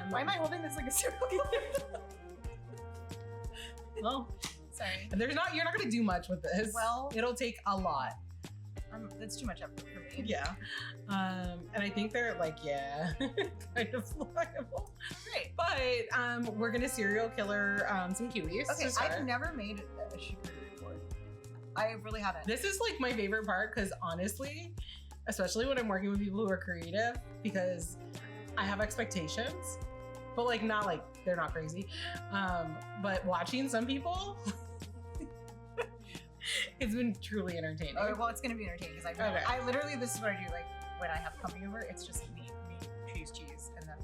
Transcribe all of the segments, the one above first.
Why am I holding this like a serial killer? Well, Sorry. you're not gonna do much with this. Well, it'll take a lot. That's too much effort for me. Yeah. And I think they're like, kind of liable. Great. But we're gonna serial killer some kiwis. Okay, to start. I've never made a charcuterie board. I really haven't. This is like my favorite part because honestly, especially when I'm working with people who are creative, because I have expectations, but like not like they're not crazy. But watching some people, it's been truly entertaining. Oh, well, it's gonna be entertaining because I literally, this is what I do. Like when I have company over, it's just meat, cheese, and then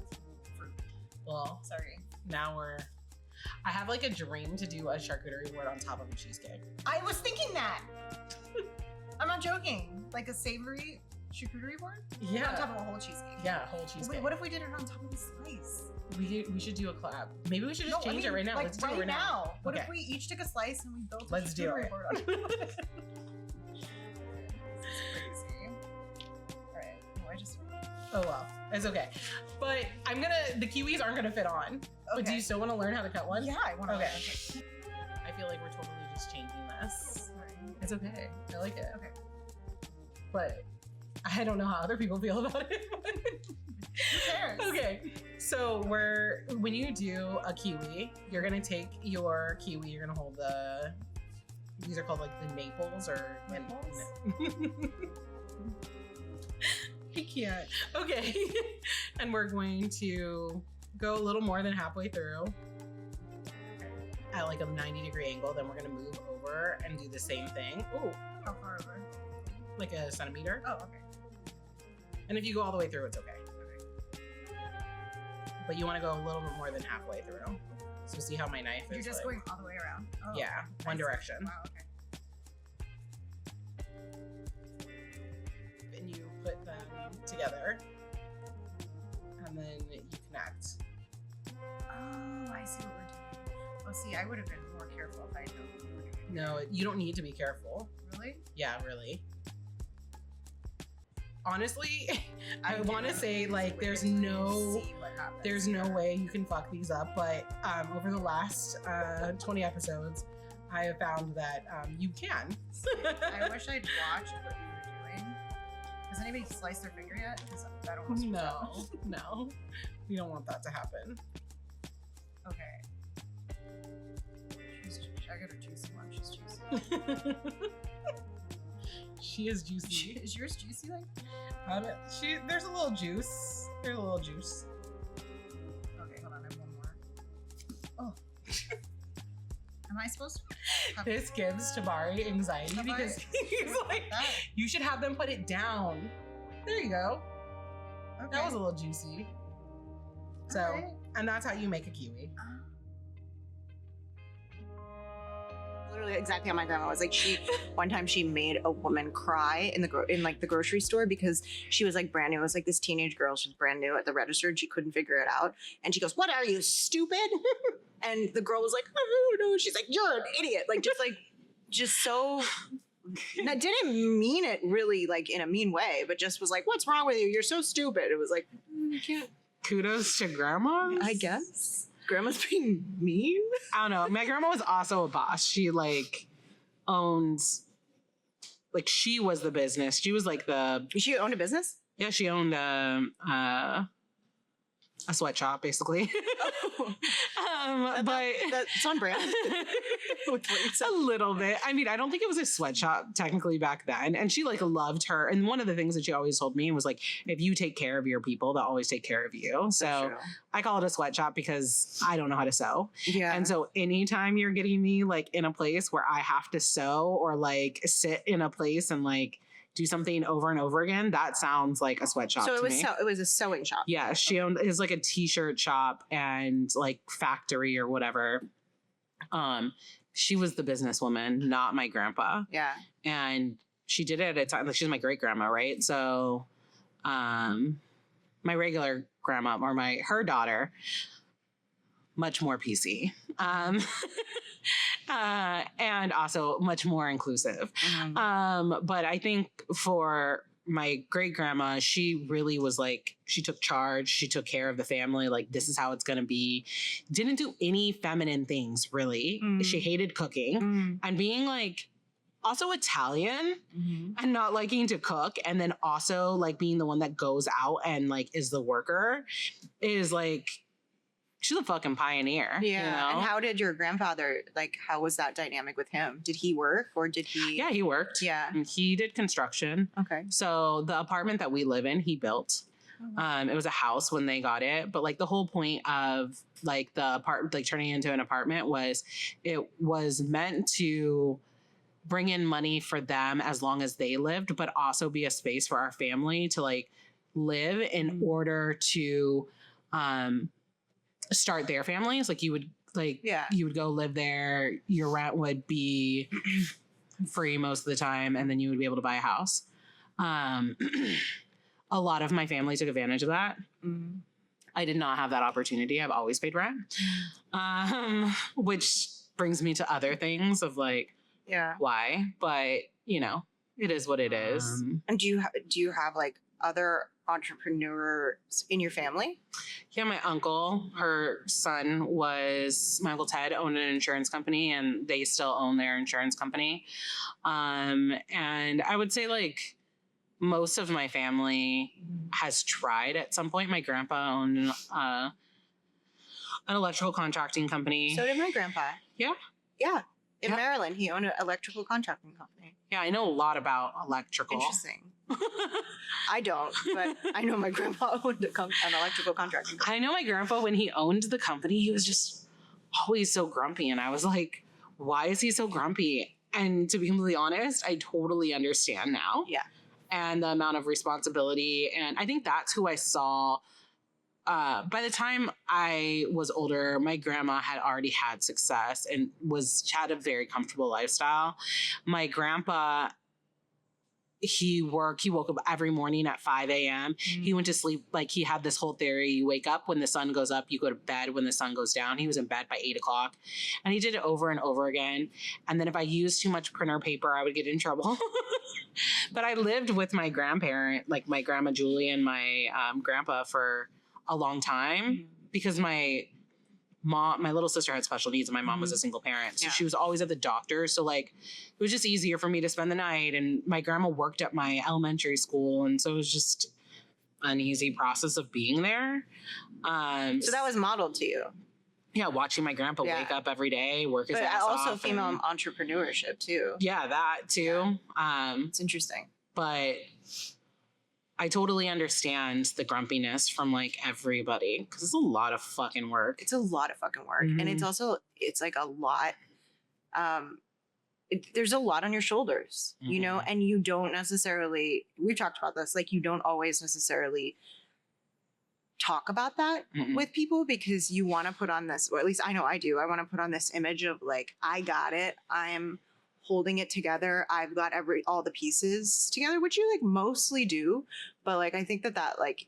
fruit. Well, Sorry. now I have like a dream to do a charcuterie board on top of a cheesecake. I was thinking that. I'm not joking. Like a savory charcuterie board? Yeah. On top of a whole cheesecake. Yeah, whole cheesecake. Wait, what if we did it on top of a slice? We should do a collab. Maybe we should just change it right now. Like Let's do it right now. What Okay. if we each took a slice and we built a Let's do charcuterie it. board on it? This is crazy. All right. Oh, I just. Oh well, it's okay. But the kiwis aren't gonna fit on. Okay. But do you still want to learn how to cut one? Yeah, I want to. Okay. I feel like we're totally just changing this. It's okay. I like it. Okay. But I don't know how other people feel about it. Who cares? Okay. So when you do a kiwi, you're gonna take your kiwi. You're gonna hold these are called like the naples or Naples? I can't. Okay. And we're going to go a little more than halfway through at like a 90-degree angle. Then we're gonna move over and do the same thing. Ooh, How far over? like a centimeter. Oh, okay. And if you go all the way through, it's okay. But you want to go a little bit more than halfway through. So see how my knife You're is just like, going all the way around. Oh, yeah, one direction. Wow. Okay. And you put them together. And then you connect. Oh, I see what we're doing. Oh, see, I would have been more careful if I knew what we were doing. No, you don't need to be careful. Really? Yeah, really. Honestly, I want to say like there's no way you can fuck these up, but over the last 20 episodes, I have found that you can. I wish I'd watched what you were doing. Has anybody sliced their finger yet? Because that almost No, we don't want that to happen. Okay. I got a juicy one. She's juicy. She is juicy. Is yours juicy like? There's a little juice. There's a little juice. Okay, hold on. I have one more. Oh. Am I supposed to? This gives Tabari anxiety because he's like, you should have them put it down. There you go. Okay. That was a little juicy. So, Alright. and that's how you make a kiwi. Literally exactly how my grandma was. Like one time she made a woman cry in the grocery store because she was like brand new. It was like this teenage girl. She was brand new at the register and she couldn't figure it out. And she goes, "What are you, stupid?" And the girl was like, "Oh no." She's like, "You're an idiot." Just so. And I didn't mean it really like in a mean way, but just was like, "What's wrong with you? You're so stupid." It was like, I can't. Kudos to grandma. I guess. Grandma's being mean? I don't know. My grandma was also a boss. She like owns, like she was the business. She was like She owned a business? yeah, she owned a sweatshop basically. But that's on brand. a little bit. I mean, I don't think it was a sweatshop technically back then. And she like loved her. And one of the things that she always told me was like, if you take care of your people, they'll always take care of you. So I call it a sweatshop because I don't know how to sew. Yeah. And so anytime you're getting me like in a place where I have to sew or like sit in a place and like do something over and over again, that sounds like a sweatshop. So to me. it was a sewing shop. Yeah, she owned is like a t-shirt shop and like factory or whatever. She was the businesswoman, not my grandpa. Yeah. And she did it at a time like she's my great grandma, right? So my regular grandma or her daughter, much more PC. And also much more inclusive. But I think for my great grandma, she really was like, she took charge. She took care of the family. Like, this is how it's going to be. Didn't do any feminine things, really. She hated cooking and being like, also Italian and not liking to cook. And then also like being the one that goes out and like is the worker is like, she's a fucking pioneer. Yeah. You know? And how did your grandfather, like, how was that dynamic with him? Did he work or did he? Yeah, he worked. Yeah. And he did construction. Okay. So the apartment that we live in, he built. It was a house when they got it. But like the whole point of like the apartment, like turning it into an apartment was it was meant to bring in money for them as long as they lived, but also be a space for our family to like live in order to start their families. Like you would you would go live there. Your rent would be free most of the time, and then you would be able to buy a house. A lot of my family took advantage of that. I did not have that opportunity. I've always paid rent, which brings me to other things of like, why? But you know, it is what it is. And do you have like other entrepreneurs in your family? Yeah, my uncle, my Uncle Ted owned an insurance company, and they still own their insurance company. And I would say like most of my family has tried at some point. My grandpa owned an electrical contracting company. So did my grandpa. Yeah. Yeah. In Maryland, he owned an electrical contracting company. Yeah, I know a lot about electrical. Interesting. I don't, but I know my grandpa owned an electrical contracting company. I know my grandpa, when he owned the company, he was just always so grumpy. And I was like, why is he so grumpy? And to be completely honest, I totally understand now. Yeah. And the amount of responsibility. And I think that's who I saw. By the time I was older, my grandma had already had success and had a very comfortable lifestyle. My grandpa, he woke up every morning at 5 a.m. He went to sleep. Like he had this whole theory. You wake up when the sun goes up, you go to bed when the sun goes down. He was in bed by 8 o'clock, and he did it over and over again. And then if I used too much printer paper, I would get in trouble. But I lived with my grandparent, like my grandma Julia and my grandpa for a long time because my little sister had special needs and my mom was a single parent. So she was always at the doctor. So like, it was just easier for me to spend the night. And my grandma worked at my elementary school. And so it was just an easy process of being there. So that was modeled to you. Yeah. Watching my grandpa wake up every day, work his ass off. But also female entrepreneurship too. Yeah, that too. Yeah. It's interesting. But I totally understand the grumpiness from like everybody because it's a lot of fucking work. It's a lot of fucking work. And it's like a lot. There's a lot on your shoulders, you know, and you don't necessarily, we've talked about this, like you don't always necessarily talk about that with people because you want to put on this, or at least I know I do. I want to put on this image of like, I got it. I'm holding it together. I've got all the pieces together, which you like mostly do. But like, I think that like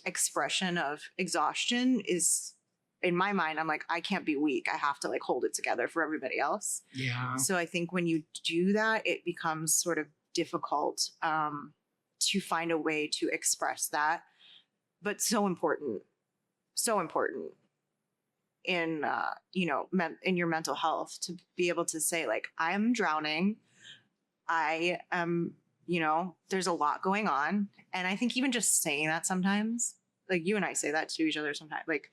expression of exhaustion is, in my mind, I'm like, I can't be weak. I have to like hold it together for everybody else. Yeah. So I think when you do that, it becomes sort of difficult to find a way to express that, but so important in in your mental health to be able to say like, I'm drowning. I am, there's a lot going on. And I think even just saying that sometimes, like you and I say that to each other sometimes, like,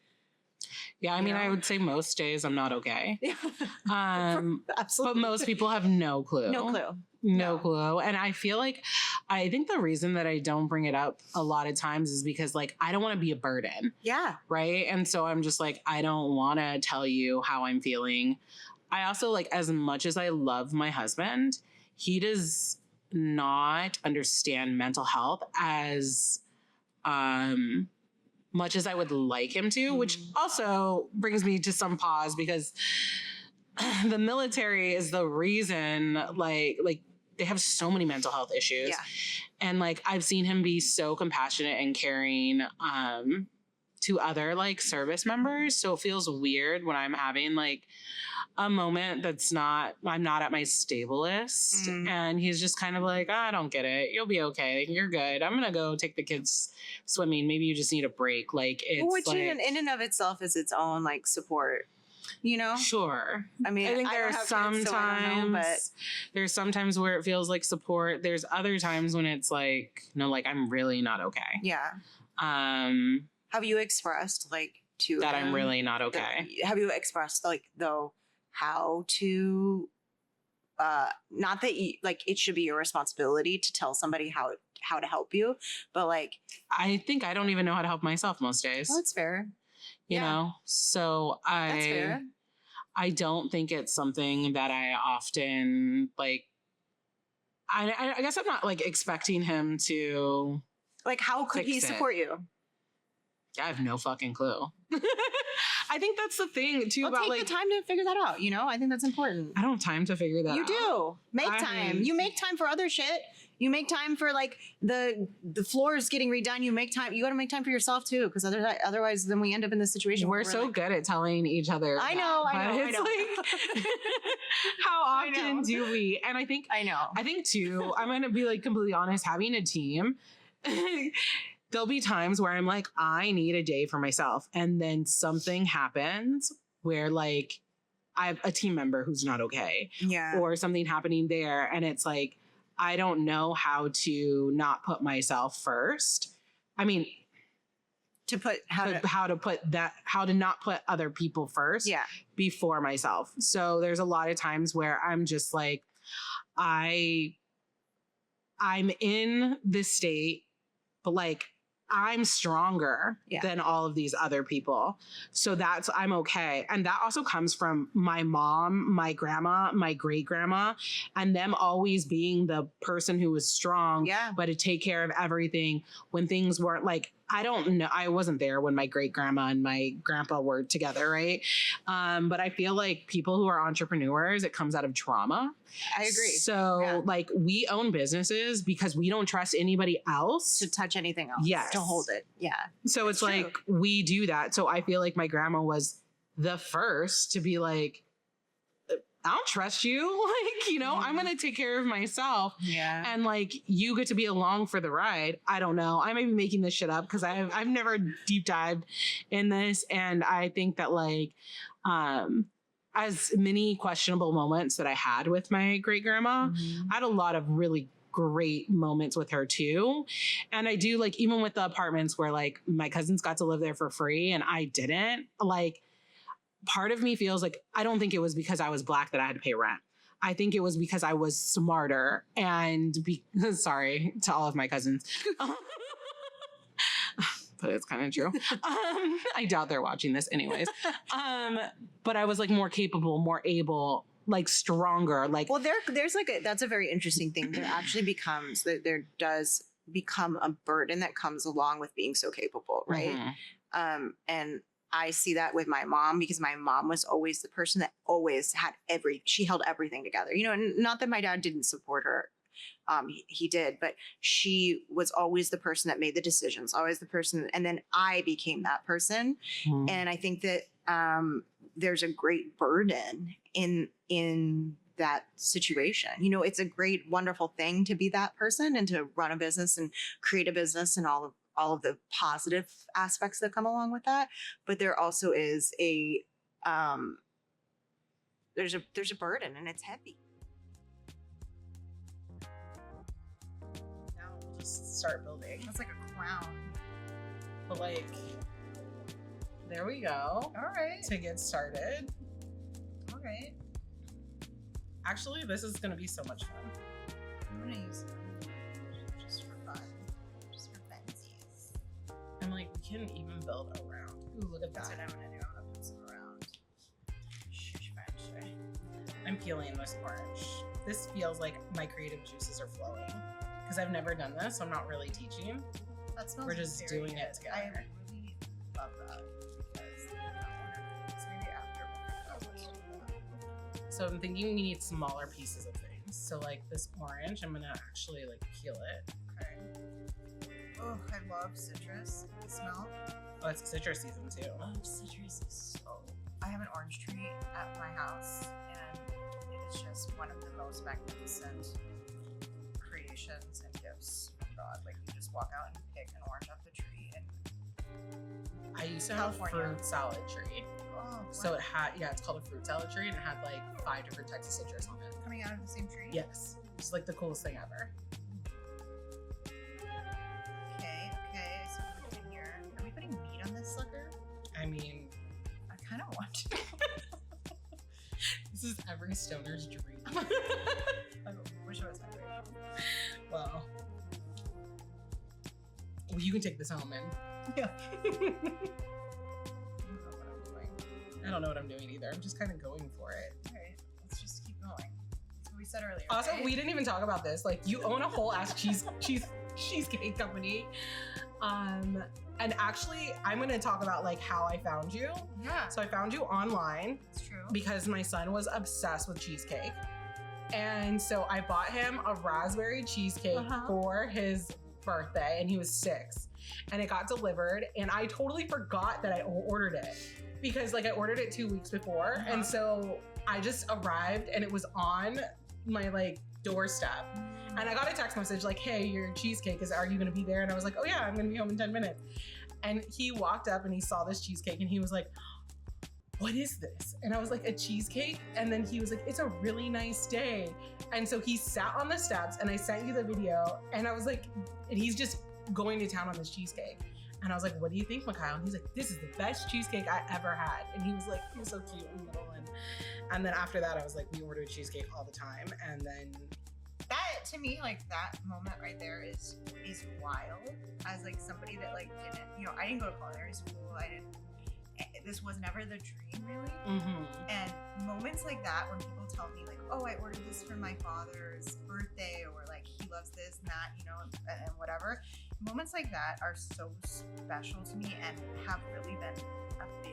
yeah, I mean, I would say most days I'm not okay. Absolutely. But most people have no clue. No clue. And I feel like, I think the reason that I don't bring it up a lot of times is because like, I don't want to be a burden. Yeah. Right. And so I'm just like, I don't want to tell you how I'm feeling. I also like, as much as I love my husband, he does not understand mental health as, much as I would like him to, which also brings me to some pause because the military is the reason like they have so many mental health issues. Yeah. And like, I've seen him be so compassionate and caring, to other like service members. So it feels weird when I'm having like a moment I'm not at my stablest. And he's just kind of like, I don't get it. You'll be okay. You're good. I'm going to go take the kids swimming. Maybe you just need a break. Like it's which like, in and of itself is its own like support, you know? Sure. I mean, I think there's there's sometimes where it feels like support. There's other times when it's like, no, like I'm really not okay. Yeah. Have you expressed like to that I'm really not okay? Have you expressed like though how to not that you, like it should be your responsibility to tell somebody how to help you, but like I think I don't even know how to help myself most days. Well, that's fair. You know? So That's fair. I don't think it's something that I often like I guess I'm not like expecting him to like how could he support you? I have no fucking clue. I think that's the thing too about take like the time to figure that out. You know, I think that's important. I don't have time to figure that out. You do make time. You make time for other shit. You make time for like the floors getting redone. You make time. You got to make time for yourself too, because otherwise, then we end up in this situation. We're so good at telling each other. I know. Like, how often do we? And I think I think too. I'm gonna be like completely honest. Having a team. There'll be times where I'm like, I need a day for myself. And then something happens where like I have a team member who's not okay. Yeah. Or something happening there. And it's like, I don't know how to not put myself first. I mean, how to not put other people first before myself. So there's a lot of times where I'm just like, I'm in this state, but like, I'm stronger than all of these other people. So I'm okay. And that also comes from my mom, my grandma, my great grandma, and them always being the person who was strong, but to take care of everything when things weren't like, I don't know. I wasn't there when my great grandma and my grandpa were together. Right. But I feel like people who are entrepreneurs, it comes out of trauma. I agree. So like we own businesses because we don't trust anybody else to touch anything else. Yes. To hold it. Yeah. So it's like we do that. So I feel like my grandma was the first to be like, I don't trust you. Like, you know, I'm going to take care of myself. Yeah. And like, you get to be along for the ride. I don't know. I may be making this shit up because I've never deep dived in this. And I think that like, as many questionable moments that I had with my great grandma, I had a lot of really great moments with her too. And I do like, even with the apartments where like my cousins got to live there for free and I didn't, like, part of me feels like, I don't think it was because I was Black that I had to pay rent. I think it was because I was smarter and sorry to all of my cousins. But it's kind of true. I doubt they're watching this anyways. But I was like more capable, more able, like stronger. Like, well, there's like that's a very interesting thing. There does become a burden that comes along with being so capable, right? And I see that with my mom because my mom was always the person that always had she held everything together. You know, and not that my dad didn't support her. He did, but she was always the person that made the decisions, always the person. And then I became that person. And I think that there's a great burden in that situation. You know, it's a great, wonderful thing to be that person and to run a business and create a business and all of the positive aspects that come along with that. But there also is there's a burden and it's heavy. Now we'll just start building. That's like a crown. But like, there we go. All right. To get started. All right. Actually, this is going to be so much fun. I'm going to use it just for fun. Just for funsies. I'm like, we can even build around. Ooh, look at that. That's what I'm going to do. I'm going to put some around. Shush, French. I'm peeling this orange. This feels like my creative juices are flowing. Because I've never done this, so I'm not really teaching. That smells We're just doing good. it together. I really love that. Because maybe after so I'm thinking we need smaller pieces of things. So like this orange, I'm gonna actually like peel it. Okay. Oh, I love citrus. The smell. Oh, it's citrus season too. Oh, citrus is so. I have an orange tree at my house, and it is just one of the most magnificent creations and gifts from God. Like you just walk out and pick an orange off the tree, and I used to have a California. fruit salad tree. oh, So what? it had, it's called a fruit salad tree, and it had like 5 different types of citrus on it. Coming out of the same tree. Yes. It's like the coolest thing ever. Okay. I see what we're doing here. Are we putting meat on this sucker? I mean, I kind of want to. this is every stoner's dream. I wish I was hungry. Well, you can take this home, man. Yeah. I don't know what I'm doing either. I'm just kind of going for it. All right, let's just keep going. That's what we said earlier. Also, right? we didn't even talk about this. Like, you own a whole ass cheesecake company. And actually, I'm gonna talk about like how I found you. Yeah, So I found you online it's true. because my son was obsessed with cheesecake. And so I bought him a raspberry cheesecake for his birthday, and he was 6. And it got delivered, and I totally forgot that I ordered it because like I ordered it 2 weeks before. And so I just arrived and it was on my like doorstep. And I got a text message like, hey, your cheesecake are you gonna be there? And I was like, oh yeah, I'm gonna be home in 10 minutes. And he walked up and he saw this cheesecake and he was like, what is this? And I was like, a cheesecake? And then he was like, it's a really nice day. And so he sat on the steps, and I sent you the video, and I was like, and he's just going to town on this cheesecake. And I was like, what do you think, Mikhail? And he's like, this is the best cheesecake I ever had. And he was like, he was so cute in the middle. And then after that, I was like, we ordered cheesecake all the time. And then That to me, like that moment right there is wild. As like somebody that like didn't, I didn't go to culinary school. This was never the dream really. And moments like that when people tell me like, oh, I ordered this for my father's birthday, or like he loves this and that, and whatever. Moments like that are so special to me and have really been a big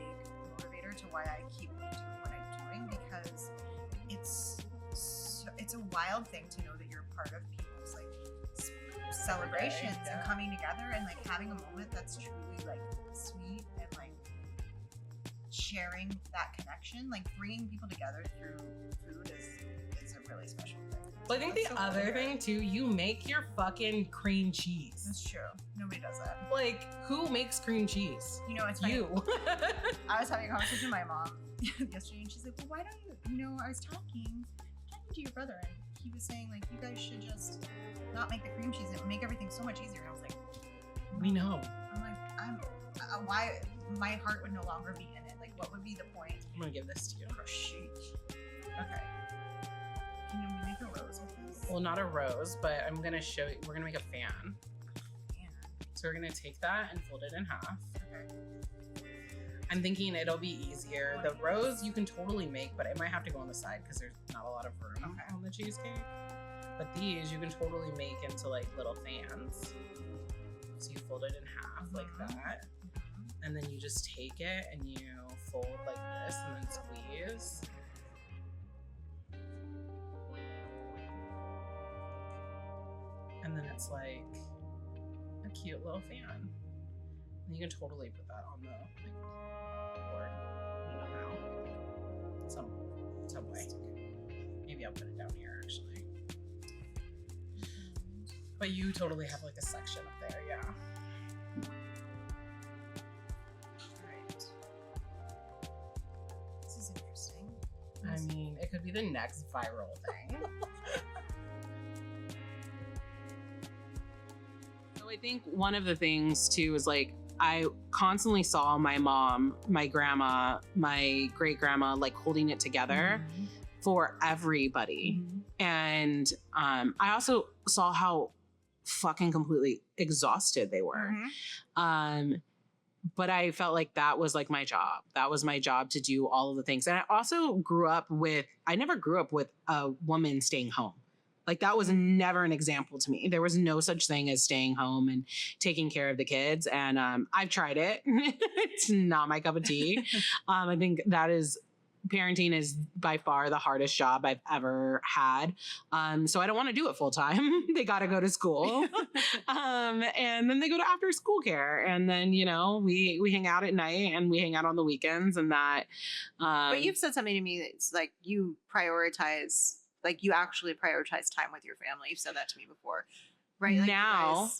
motivator to why I keep doing what I'm doing, because it's a wild thing to know that you're part of people's like celebrations and coming together and like having a moment that's truly like sweet and like sharing that connection, like bringing people together through food is a really special thing. Well, I think That's the so other weird. thing too, you make your fucking cream cheese. That's true. Nobody does that. Like, who makes cream cheese? It's funny. You. I was having a conversation with my mom yesterday, and she's like, well, why don't you, I was talking to your brother, and he was saying, like, you guys should just not make the cream cheese. It would make everything so much easier. And I was like, We know. I'm like, why, my heart would no longer be in it. Like, what would be the point? I'm gonna give this to you. Oh, sheesh. Okay. Can we make a rose with this? Well, not a rose, but I'm gonna show you. We're gonna make a fan. Yeah. So we're gonna take that and fold it in half. Okay. I'm thinking it'll be easier. The rose you can totally make, but it might have to go on the side because there's not a lot of room on the cheesecake. But these you can totally make into like little fans. So you fold it in half like that. And then you just take it and you fold like this and then squeeze. And then it's like a cute little fan. And you can totally put that on the board. I don't know. Some way. Maybe I'll put it down here actually. But you totally have like a section up there, yeah. Right. This is interesting. I mean, it could be the next viral thing. So I think one of the things too is like, I constantly saw my mom, my grandma, my great grandma, like holding it together for everybody. And I also saw how fucking completely exhausted they were. But I felt like that was like my job. That was my job to do all of the things. And I also I never grew up with a woman staying home. Like that was never an example to me. There was no such thing as staying home and taking care of the kids. And I've tried it. It's not my cup of tea. I think that is parenting is by far the hardest job I've ever had. So I don't want to do it full time. They got to go to school. And then they go to after school care. And then, you know, we hang out at night and we hang out on the weekends and that. But you've said something to me that's like you prioritize, like you actually prioritize time with your family. You've said that to me before. Right? Like now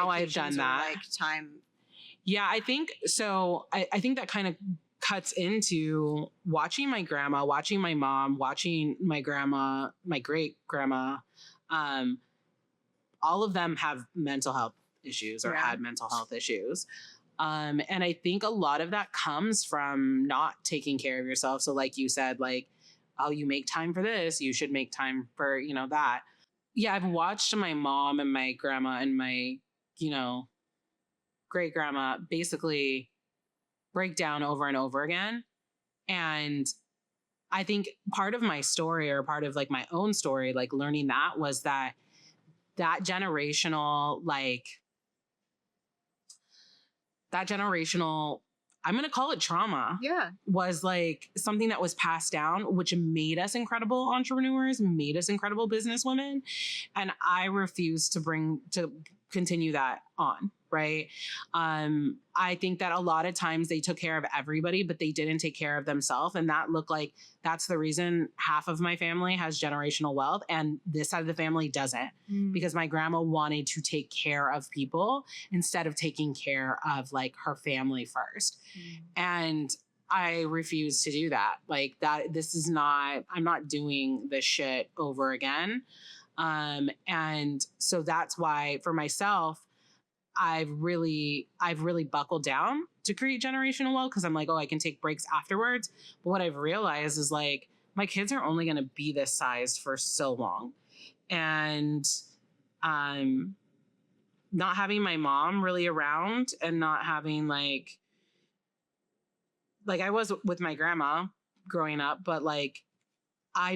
I've done that. Like time. Yeah, I think so. I think that kind of cuts into watching my grandma, watching my mom, watching my grandma, my great grandma. All of them have mental health issues or had mental health issues. And I think a lot of that comes from not taking care of yourself. So like you said, like, oh, you make time for this, you should make time for, you know, that. Yeah, I've watched my mom and my grandma and my, you know, great grandma basically break down over and over again. And I think part of my story, or part of like my own story, like learning that, was that generational, I'm going to call it trauma. Yeah. Was like something that was passed down, which made us incredible entrepreneurs, made us incredible businesswomen. And I refuse to continue that on. Right. I think that a lot of times they took care of everybody, but they didn't take care of themselves. And that looked like that's the reason half of my family has generational wealth and this side of the family doesn't, because my grandma wanted to take care of people instead of taking care of like her family first. And I refuse to do that. Like that, I'm not doing this shit over again. And so that's why for myself, I've really buckled down to create generational wealth, because I'm like, oh, I can take breaks afterwards. But what I've realized is like my kids are only going to be this size for so long. And not having my mom really around and not having like I was with my grandma growing up, but like I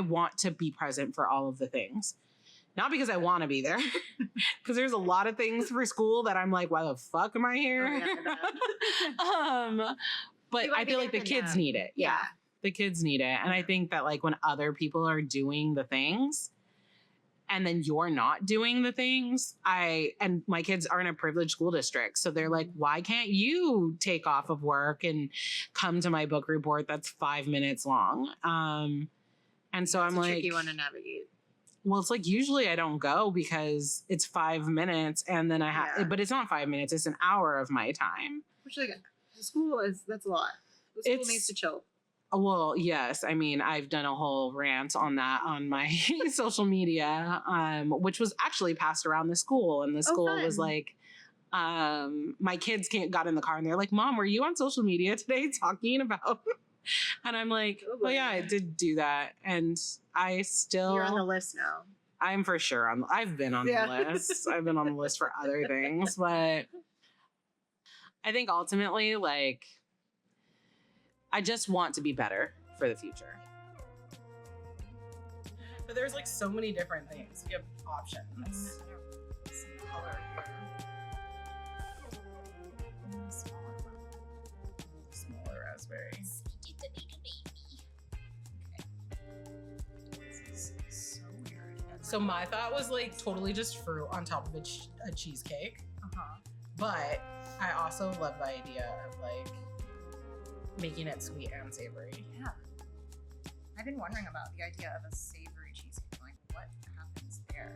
want to be present for all of the things. Not because I want to be there, because there's a lot of things for school that I'm like, why the fuck am I here? But I feel like the kids need it. Yeah. The kids need it. And I think that like when other people are doing the things and then you're not doing the things, and my kids are in a privileged school district. So they're like, why can't you take off of work and come to my book report that's 5 minutes long? And so I'm like, tricky one to navigate. Well, it's like usually I don't go because it's 5 minutes and then I have, but it's not 5 minutes, it's an hour of my time. Which like the school that's a lot. The school needs to chill. Well, yes. I mean, I've done a whole rant on that on my social media, which was actually passed around the school. And the school was like, my kids got in the car and they're like, Mom, were you on social media today talking about... And I'm like, oh yeah, I did do that. And you're on the list now. I'm for sure I've been on the list. I've been on the list for other things, but I think ultimately, like, I just want to be better for the future. But there's like so many different things. You have options. Some color here. Smaller raspberries. So my thought was like totally just fruit on top of a cheesecake. But I also love the idea of like making it sweet and savory. Yeah. I've been wondering about the idea of a savory cheesecake. Like what happens there?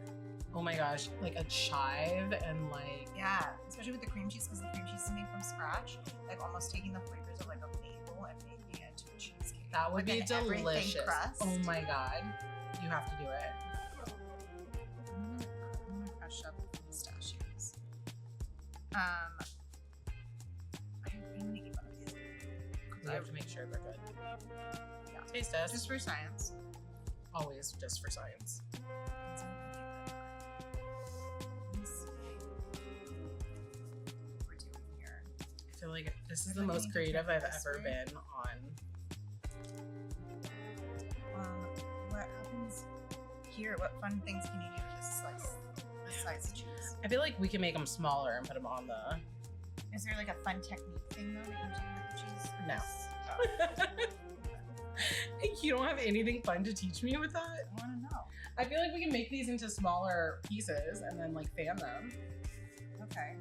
Oh my gosh, like a chive and like... Yeah, especially with the cream cheese, because the cream cheese is made from scratch. Like almost taking the flavors of like a bagel and making it into a cheesecake. That would be delicious. Oh my God. You have to do it. I'm gonna crush up pistachios. I think I'm gonna eat one of these. You have to make sure they're good. Yeah. Taste test. Just for science. Always just for science. We're doing here. I feel like this is the most creative I've ever been on. What happens here? What fun things can you do to just slice the size of cheese? I feel like we can make them smaller and put them on the... Is there like a fun technique thing though that you do with the cheese? No. You don't have anything fun to teach me with that? I want to know. I feel like we can make these into smaller pieces and then like fan them. Okay.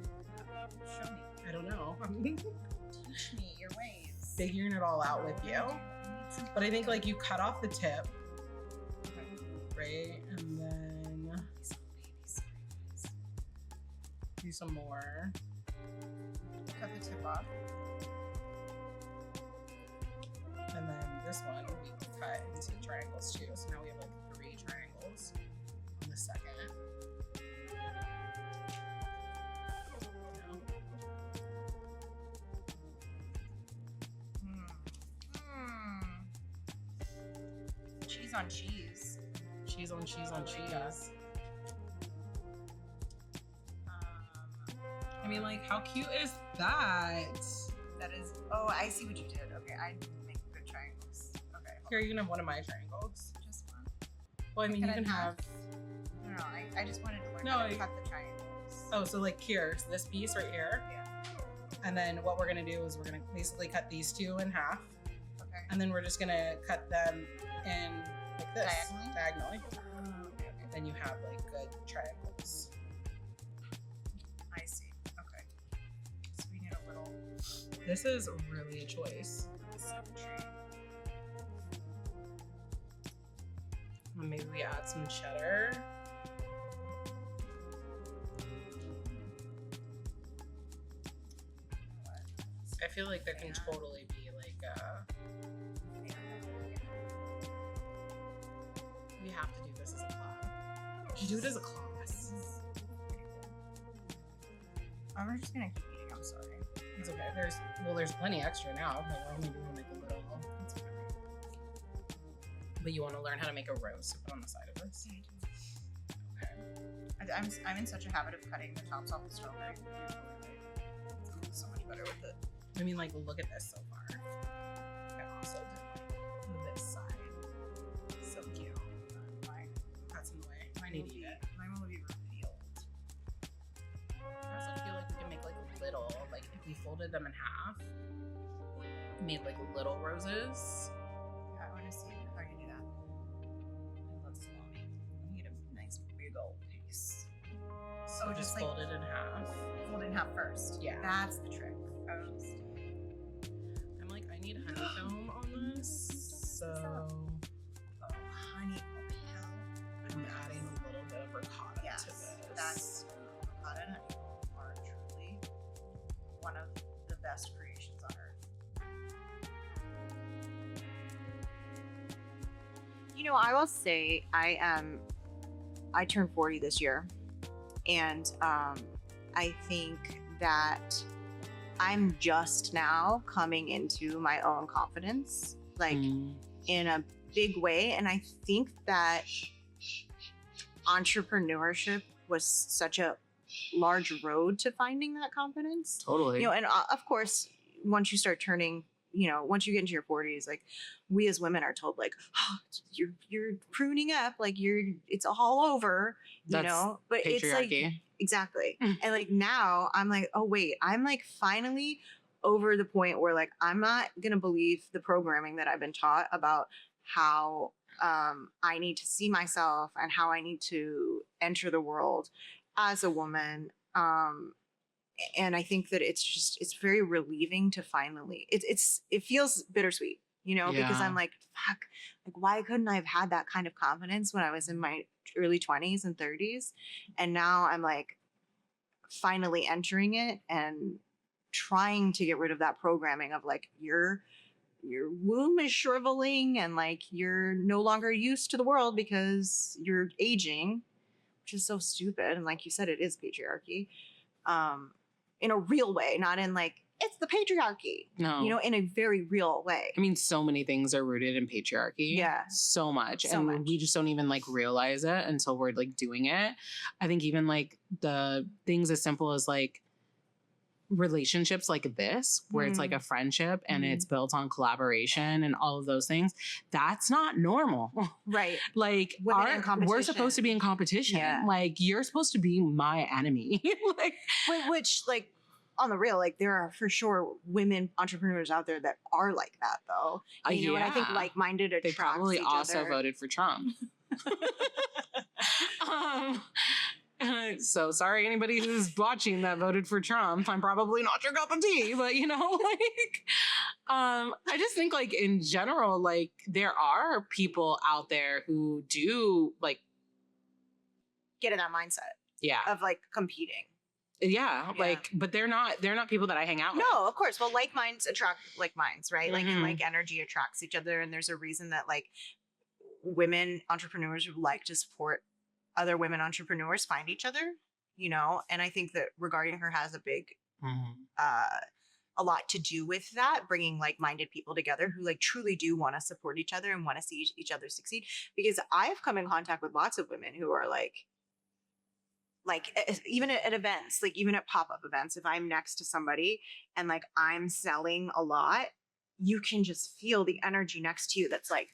Show me. I don't know. Teach me your ways. Figuring it all out with you. But I think like you cut off the tip, right? And then do some more. Cut the tip off. And then this one we can cut into triangles too. So now we have like 3 triangles on the second. Cheese on cheese. Cheese on cheese on cheese. I mean, like, how cute is that? That is. Oh, I see what you did. Okay, I make good triangles. Okay. Here, you can have one of my triangles. Just one. Well, I mean, you can have. No, I just wanted to learn No, how to cut the triangles. Oh, so like here, so this piece right here. Yeah. And then what we're gonna do is we're gonna basically cut these 2 in half. Okay. And then we're just gonna cut them in like this. Diagonally. Okay. Then you have like good triangles. I see. Okay. So we need a little This is really a choice. symmetry. And maybe we add some cheddar. I feel like there can totally be like we have to do this as a class. We should do it as a class. I'm just gonna keep eating. I'm sorry. It's okay. There's plenty extra now. Like we're only doing like a little. It's okay. But you want to learn how to make a roast to put on the side of this. Okay. I'm in such a habit of cutting the tops off the strawberry. It's gonna be so much better with it. I mean, like, look at this so far. I also did like this side. So cute. That's in the way. I need to eat it. Mine will be revealed. I also feel like we can make like little, like if we folded them in half, made like little roses. Yeah, I want to see how you do that. Let's I need a nice big old piece. So just like fold it in half. fold it in half first. Yeah. That's the trick. I'm like, I need honeycomb on this, so Honeycomb. I'm adding a little bit of ricotta Yes, to this. that's ricotta and honeycomb are truly one of the best creations on earth. You know, I will say I turned 40 this year, and I think that I'm just now coming into my own confidence, like in a big way. And I think that entrepreneurship was such a large road to finding that confidence. Totally. You know, and of course, once you start turning, you know, once you get into your 40s, like we as women are told like, oh, you're pruning up, like it's all over, you know, but it's like, exactly. And like now I'm like, oh wait, I'm like finally over the point where like, I'm not going to believe the programming that I've been taught about how I need to see myself and how I need to enter the world as a woman. And I think that it's very relieving to finally, it feels bittersweet, you know, because I'm like, fuck, like why couldn't I have had that kind of confidence when I was in my early 20s and 30s? And now I'm like finally entering it and trying to get rid of that programming of like your womb is shriveling and like you're no longer used to the world because you're aging, which is so stupid. And like you said, it is patriarchy. In a real way, not in like, it's the patriarchy. No. You know, in a very real way. I mean, so many things are rooted in patriarchy. Yeah. So much. So and much. we just don't even like realize it until we're like doing it. I think even like the things as simple as like relationships like this, where it's like a friendship and it's built on collaboration and all of those things, that's not normal. Right. Like we're supposed to be in competition. Yeah. Like you're supposed to be my enemy. Like which like on the real, like there are for sure women entrepreneurs out there that are like that though. You know, and I think like-minded attracts They probably each also other. voted for Trump. So sorry, anybody who's watching that voted for Trump. I'm probably not your cup of tea, but you know, like, I just think like in general, like there are people out there who do like get in that mindset yeah of like competing. Yeah, like, but they're not people that I hang out with. No, of course. Well, like minds attract like minds, right? Like, Mhm. and like energy attracts each other. And there's a reason that like women entrepreneurs who like to support other women entrepreneurs find each other, you know? And I think that Regarding Her has a big, a lot to do with that, bringing like-minded people together who like truly do want to support each other and want to see each other succeed. Because I've come in contact with lots of women who are like even at events, like even at pop-up events, if I'm next to somebody and like I'm selling a lot, you can just feel the energy next to you that's like,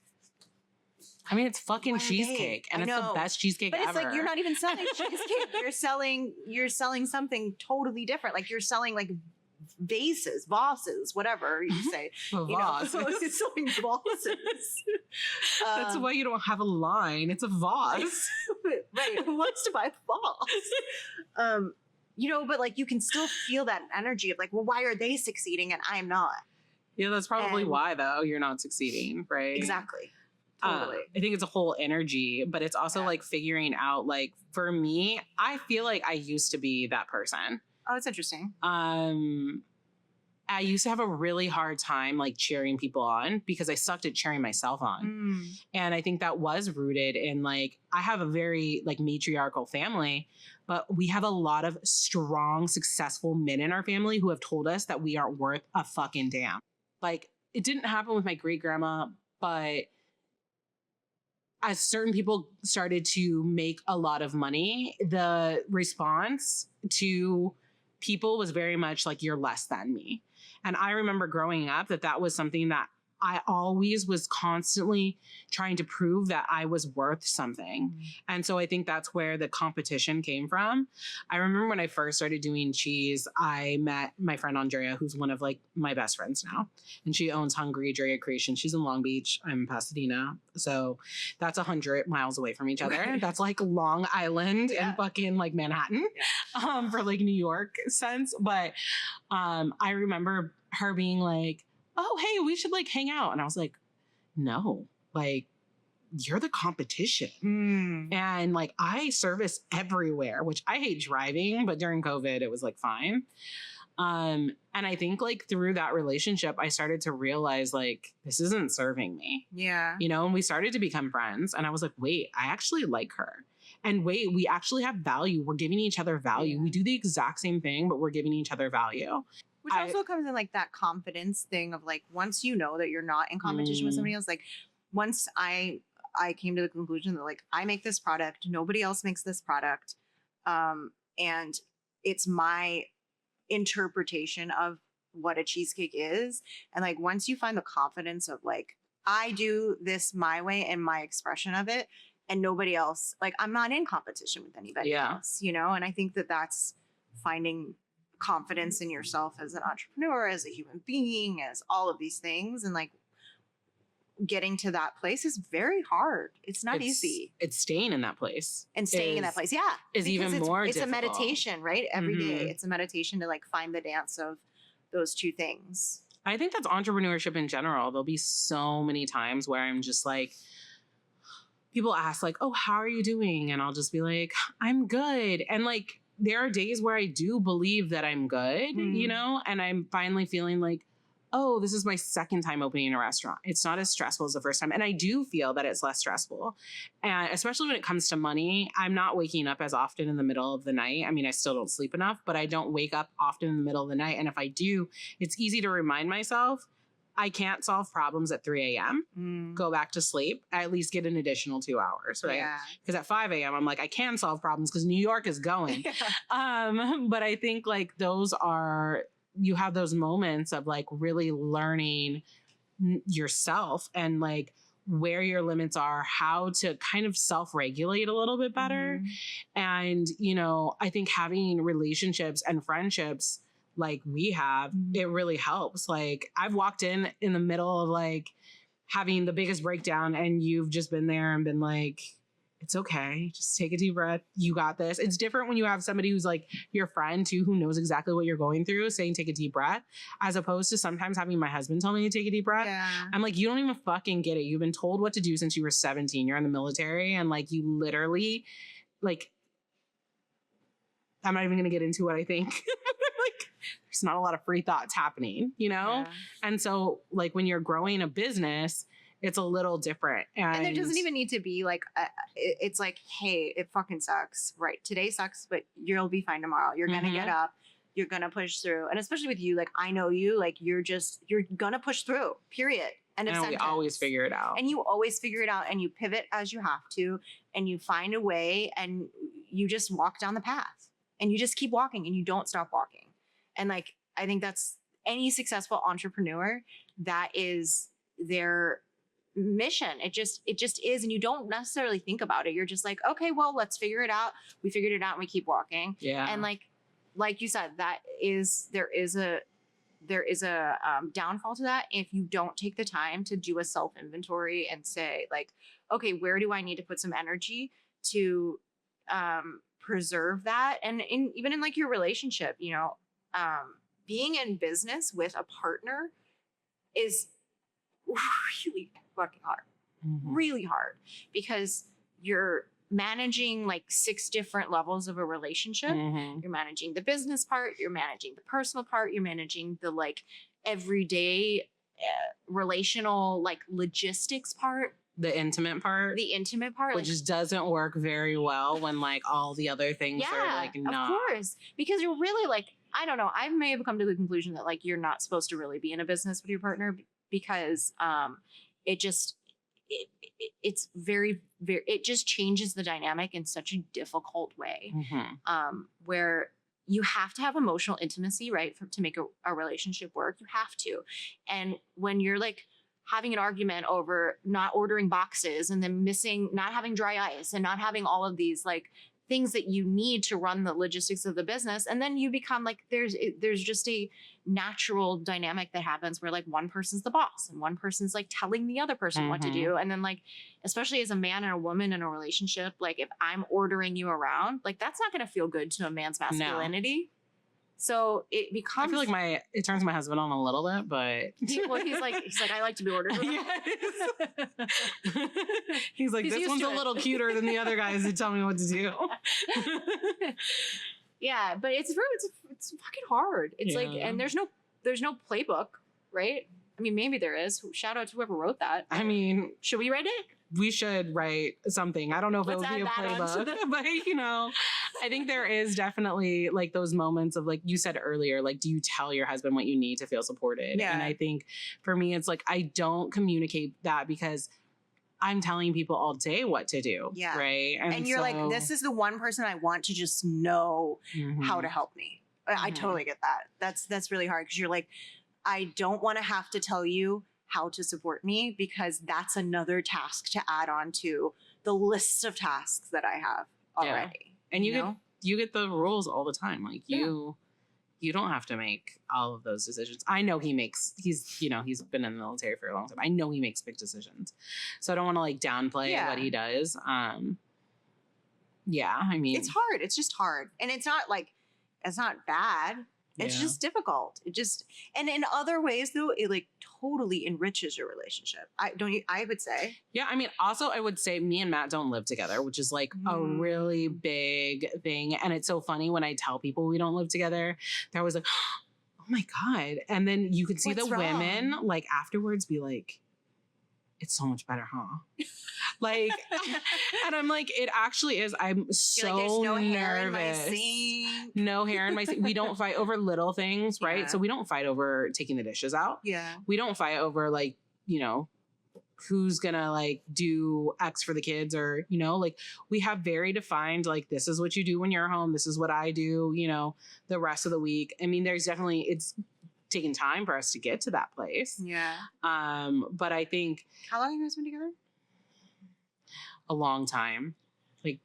I mean, it's fucking cheesecake, and it's the best cheesecake ever. But it's like you're not even selling cheesecake. You're selling something totally different. Like you're selling like vases, vases, whatever you say. A vase. You're selling vases. That's why you don't have a line. It's a vase. Right. Who wants to buy a vase? You know, but like you can still feel that energy of like, well, why are they succeeding and I'm not? Yeah, that's probably why though you're not succeeding, right? Exactly. Totally. I think it's a whole energy, but it's also like figuring out, like, for me, I feel like I used to be that person. Oh, it's interesting. I used to have a really hard time like cheering people on because I sucked at cheering myself on. And I think that was rooted in like, I have a very like matriarchal family, but we have a lot of strong, successful men in our family who have told us that we aren't worth a fucking damn. Like, it didn't happen with my great grandma, but as certain people started to make a lot of money, the response to people was very much like, you're less than me. And I remember growing up that was something that I always was constantly trying to prove that I was worth something. And so I think that's where the competition came from. I remember when I first started doing cheese, I met my friend Andrea, who's one of like my best friends now. And she owns Hungry Drea Creation. She's in Long Beach. I'm in Pasadena. So that's 100 miles away from each other. Right. That's like Long Island and fucking like Manhattan for like New York sense. But I remember her being like, oh, hey, we should like hang out. And I was like, no, like you're the competition. And like I service everywhere, which I hate driving, but during COVID, it was like fine. And I think like through that relationship, I started to realize like, this isn't serving me. Yeah. You know, and we started to become friends and I was like, wait, I actually like her. And wait, we actually have value. We're giving each other value. We do the exact same thing, but we're giving each other value. Which also comes in like that confidence thing of like, once you know that you're not in competition with somebody else, like once I came to the conclusion that like, I make this product, nobody else makes this product. And it's my interpretation of what a cheesecake is. And like, once you find the confidence of like, I do this my way and my expression of it and nobody else, like I'm not in competition with anybody else, you know? And I think that that's finding confidence in yourself as an entrepreneur, as a human being, as all of these things. And like getting to that place is very hard. It's not easy. It's staying in that place. And staying in that place. Yeah. Is even more It's difficult. a meditation, right? Every day. It's a meditation to like find the dance of those two things. I think that's entrepreneurship in general. There'll be so many times where I'm just like, people ask like, oh, how are you doing? And I'll just be like, I'm good. And like, there are days where I do believe that I'm good, you know, and I'm finally feeling like, oh, this is my second time opening a restaurant. It's not as stressful as the first time. And I do feel that it's less stressful. And especially when it comes to money, I'm not waking up as often in the middle of the night. I mean, I still don't sleep enough, but I don't wake up often in the middle of the night. And if I do, it's easy to remind myself, I can't solve problems at 3 a.m. Go back to sleep. I at least get an additional 2 hours, right? Because at 5 a.m. I'm like, I can solve problems because New York is going. But I think like you have those moments of like really learning yourself and like where your limits are, how to kind of self-regulate a little bit better. And, you know, I think having relationships and friendships like we have, it really helps. Like I've walked in the middle of like having the biggest breakdown and you've just been there and been like, it's okay. Just take a deep breath. You got this. It's different when you have somebody who's like your friend too, who knows exactly what you're going through, saying take a deep breath, as opposed to sometimes having my husband tell me to take a deep breath. Yeah. I'm like, you don't even fucking get it. You've been told what to do since you were 17. You're in the military and like you literally like, I'm not even going to get into what I think. Like there's not a lot of free thoughts happening, you know? Yeah. And so like when you're growing a business, it's a little different. And there doesn't even need to be like, it's like, hey, it fucking sucks. Right. Today sucks, but you'll be fine tomorrow. You're going to get up. You're going to push through. And especially with you, like, I know you, like, you're going to push through, period. End of sentence. We always figure it out. And you always figure it out and you pivot as you have to and you find a way and you just walk down the path and you just keep walking and you don't stop walking. And like, I think that's any successful entrepreneur, that is their mission. It just is. And you don't necessarily think about it. You're just like, okay, well, let's figure it out. We figured it out and we keep walking. Yeah. And like you said, there is a downfall to that if you don't take the time to do a self inventory and say like, okay, where do I need to put some energy to preserve that? And even in like your relationship, you know, being in business with a partner is really fucking hard, really hard, because you're managing like 6 different levels of a relationship. You're managing the business part, you're managing the personal part, you're managing the like everyday relational like logistics part, the intimate part, which just doesn't work very well when like all the other things are like not. Of course, because you're really like, I don't know, I may have come to the conclusion that like you're not supposed to really be in a business with your partner because it just it's very, very, it just changes the dynamic in such a difficult way, where you have to have emotional intimacy, right? To make a relationship work, you have to. And when you're like having an argument over not ordering boxes and then not having dry ice and not having all of these like things that you need to run the logistics of the business. And then you become like, there's just a natural dynamic that happens where like one person's the boss and one person's like telling the other person what to do. And then like, especially as a man and a woman in a relationship, like if I'm ordering you around, like that's not going to feel good to a man's masculinity. No. So it becomes. I feel like it turns my husband on a little bit, but he's like, I like to be ordered around. Yes. He's like, this one's a little cuter than the other guys who tell me what to do. Yeah, but it's fucking hard. It's like, and there's no playbook, right? I mean, maybe there is. Shout out to whoever wrote that. I mean, should we write it? We should write something. I don't know if it would be a playbook, but you know, I think there is definitely like those moments of like you said earlier, like, do you tell your husband what you need to feel supported? Yeah. And I think for me, it's like, I don't communicate that because I'm telling people all day what to do. Yeah. Right. And you're like, this is the one person I want to just know how to help me. I totally get that. That's really hard because you're like, I don't want to have to tell you how to support me because that's another task to add on to the list of tasks that I have already. Yeah. And you get the rules all the time. Like you don't have to make all of those decisions. I know he's been in the military for a long time. I know he makes big decisions. So I don't want to like downplay what he does. I mean, it's hard. It's just hard. And it's not bad. It's just difficult. And in other ways though, it like totally enriches your relationship. I would say. Yeah. I mean, also I would say me and Matt don't live together, which is like a really big thing. And it's so funny when I tell people we don't live together, they're always like, oh my God. And then you could see the women like afterwards be like, it's so much better, huh? Like, and I'm like, it actually is. I'm so there's no nervous. Hair in my sink. No hair in my sink. We don't fight over little things, right? Yeah. So we don't fight over taking the dishes out. Yeah. We don't fight over like, you know, who's gonna like do X for the kids or, you know, like we have very defined, like, this is what you do when you're home. This is what I do, you know, the rest of the week. I mean, there's definitely, it's taken time for us to get to that place. Yeah. But I think. How long have you guys been together? A long time, like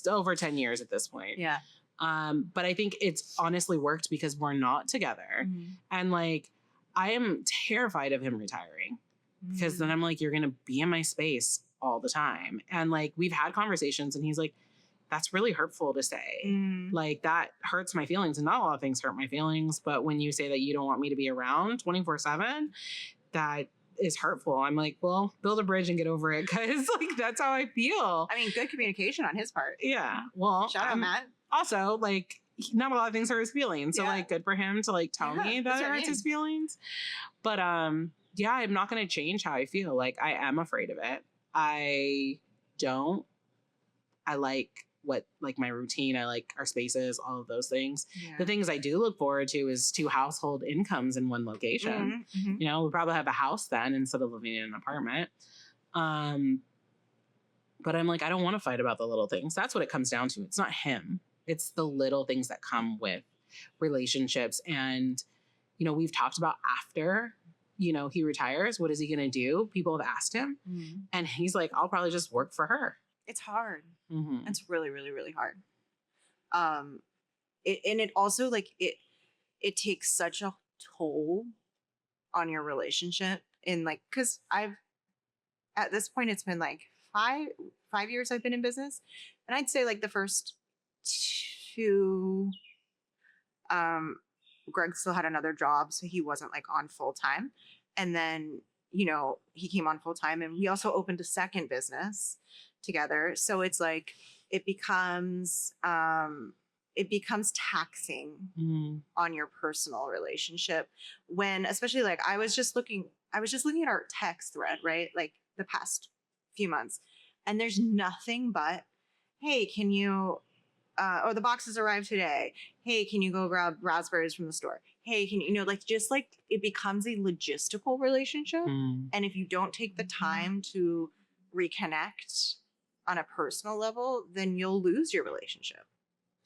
over 10 years at this point. Yeah. But I think it's honestly worked because we're not together. And like, I am terrified of him retiring because then I'm like, you're going to be in my space all the time. And like, we've had conversations and he's like, that's really hurtful to say. Like, that hurts my feelings. And not a lot of things hurt my feelings. But when you say that you don't want me to be around 24/7, that is hurtful. I'm like, well, build a bridge and get over it. Cause like, that's how I feel. I mean, good communication on his part. Yeah. Well, Shout out, Matt. Also, like, not a lot of things hurt his feelings. So like, good for him to like tell me that it hurts his feelings. But yeah, I'm not going to change how I feel. Like, I am afraid of it. I like what, like, my routine. I like our spaces, all of those things. The things I do look forward to is 2 household incomes in one location. You know, we'll probably have a house then instead of living in an apartment. But I'm like, I don't want to fight about the little things. That's what it comes down to. It's not him. It's the little things that come with relationships. And, you know, we've talked about after, you know, he retires, what is he going to do? People have asked him. And he's like, I'll probably just work for her. It's hard. It's really, really, really hard. And it also, like, it takes such a toll on your relationship. In like, because at this point, it's been like 5 years I've been in business. And I'd say like the first 2, Greg still had another job, so he wasn't like on full time. And then, you know, he came on full time, and we also opened a second business together. So it's like, it becomes taxing on your personal relationship when, especially like, I was just looking at our text thread, right? Like the past few months, and there's nothing but, hey, can you, the boxes arrived today. Hey, can you go grab raspberries from the store? Hey, can you, you know, like, just like, it becomes a logistical relationship. And if you don't take the time to reconnect on a personal level, then you'll lose your relationship.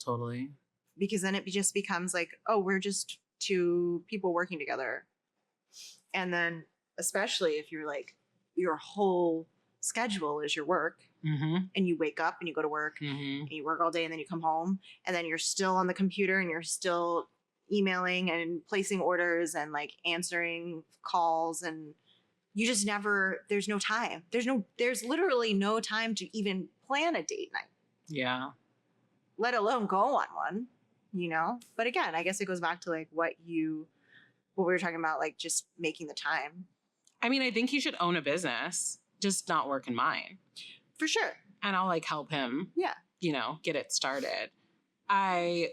Totally. Because then it just becomes like, oh, we're just 2 people working together. And then, especially if you're like, your whole schedule is your work, and you wake up and you go to work and you work all day, and then you come home, and then you're still on the computer and you're still emailing and placing orders and like answering calls, and you just never, there's no time. There's literally no time to even plan a date night. Yeah. Let alone go on one, you know? But again, I guess it goes back to like what we were talking about, like just making the time. I mean, I think he should own a business, just not work in mine. For sure. And I'll like help him, you know, get it started. He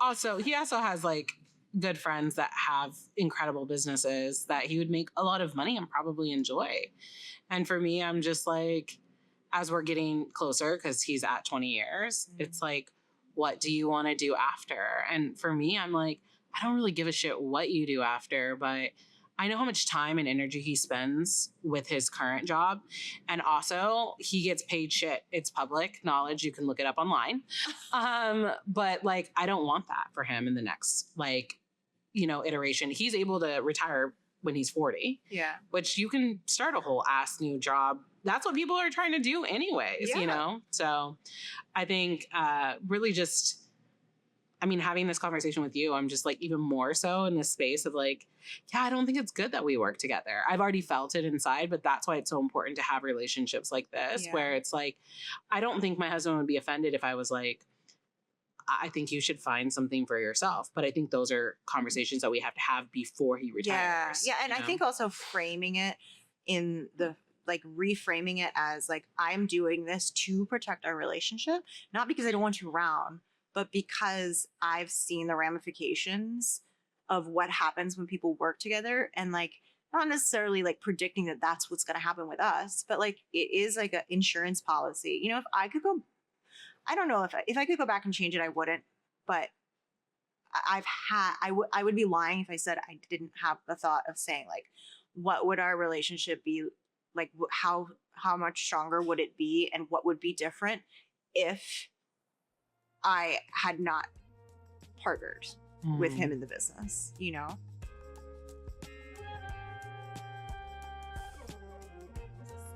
also has like good friends that have incredible businesses that he would make a lot of money and probably enjoy. And for me, I'm just like, as we're getting closer, because he's at 20 years, it's like, what do you want to do after? And for me, I'm like, I don't really give a shit what you do after, but I know how much time and energy he spends with his current job. And also, he gets paid shit. It's public knowledge. You can look it up online. But like, I don't want that for him in the next, like, you know, iteration. He's able to retire when he's 40. Yeah. Which you can start a whole ass new job. That's what people are trying to do anyways, you know? So I think really just, I mean, having this conversation with you, I'm just like even more so in this space of like, yeah, I don't think it's good that we work together. I've already felt it inside, but that's why it's so important to have relationships like this, where it's like, I don't think my husband would be offended if I was like, I think you should find something for yourself. But I think those are conversations that we have to have before he retires. Yeah. And I think also framing it in the, like reframing it as like, I'm doing this to protect our relationship, not because I don't want you around, but because I've seen the ramifications of what happens when people work together, and like, not necessarily like predicting that that's what's going to happen with us, but like, it is like an insurance policy. You know, if I could go, I don't know if I could go back and change it, I wouldn't, but I would be lying if I said I didn't have the thought of saying like, what would our relationship be like? How much stronger would it be? And what would be different if I had not partnered with him in the business, you know? This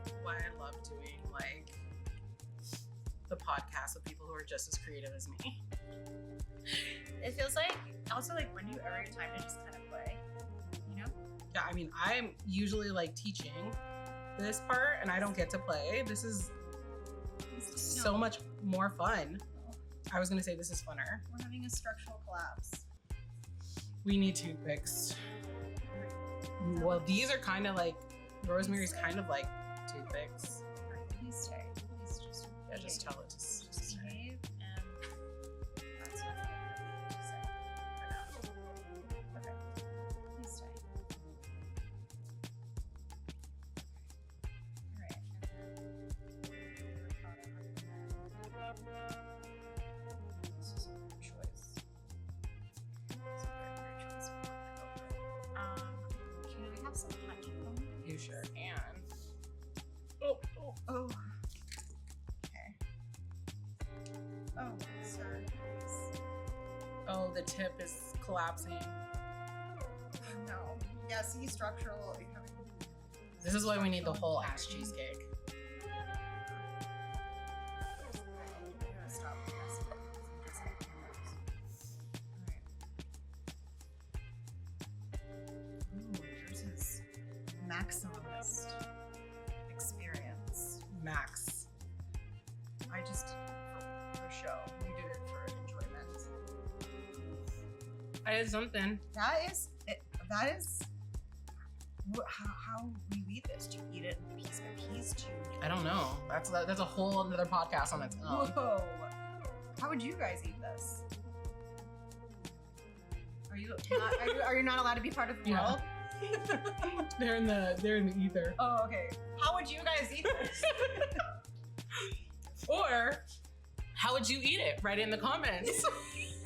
is why I love doing like the podcast with people who are just as creative as me. It feels like also like when do you ever get time to just kind of play, you know? Yeah, I mean, I'm usually like teaching this part and I don't get to play. This is so much more fun. I was gonna say this is funner. We're having a structural collapse. We need toothpicks. Well, these are kind of like, Rosemary's kind of like toothpicks. Please stay. Please just Yeah, just tell it to stay. behave, and that's what I have to say for now. Okay. Please stay. Alright. This is a weird choice. It's a very weird choice. Can we have some honeycomb? You sure can. Oh. Okay. Oh, sir. Please. Oh, the tip is collapsing. No. Yeah, see, structural. This is why we need the whole ass cheesecake. Stop. Ooh, yours is maximalist experience. Max. I just did it for show. We did it for enjoyment. I did something. That is how you eat this. Do you eat it piece by piece? Do you I don't know. That's a whole other podcast on its own. Whoa! How would you guys eat this? Are you not allowed to be part of the Yeah. world? They're in the ether. Oh, okay. How would you guys eat this? Or how would you eat it? Write it in the comments.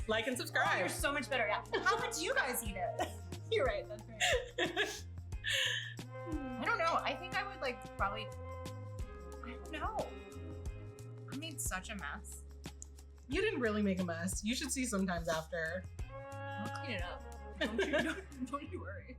Like and Oh, subscribe. you're so much better. Yeah. How would you guys eat it? You're right. That's right. I don't know. I think I would like probably. I don't know. I made such a mess. You didn't really make a mess. You should see sometimes after. I'll clean it up. Don't you worry.